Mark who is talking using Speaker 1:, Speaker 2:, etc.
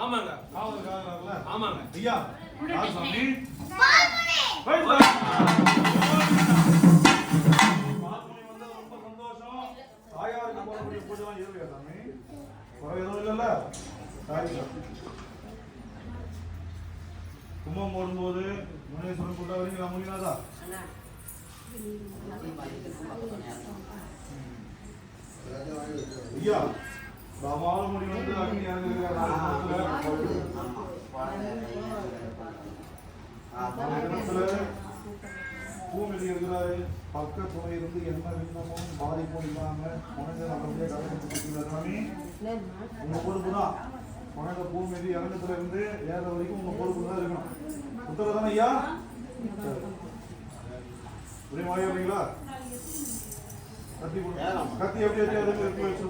Speaker 1: ஆமாங்க.
Speaker 2: காவல்காரர்ல
Speaker 1: ஆமாங்க.
Speaker 2: ஐயா யார் சாமி?
Speaker 3: பால்முனி
Speaker 2: வந்தது ரொம்ப சந்தோஷம். தாயாருக்கு போடக்கூடிய பூஜைலாம் இருவையா சாமி? குறை எதுவும் இல்லைல்ல? கும்பம் போடும்போது முனேஸ்வரன் கூட்ட வரீங்களா முடியாதா? ஐயா மாலுமுடி வந்து அக்னி பூமியில் இருக்கிறாரு. பக்க துணை இருந்து என்ன விண்ணமும் பாதிப்பும் இல்லாம மனிதன் அப்படியே கலந்து சாமி உங்க பொறுப்பு தான். மனித பூமி இறங்கத்துல இருந்து ஏற வரைக்கும் உங்க பொறுப்பு தான் இருக்கணும். உத்தரவு தானே ஐயா? ஒரே மாதிரி வரீங்களா? கத்தி எப்படி வச்சு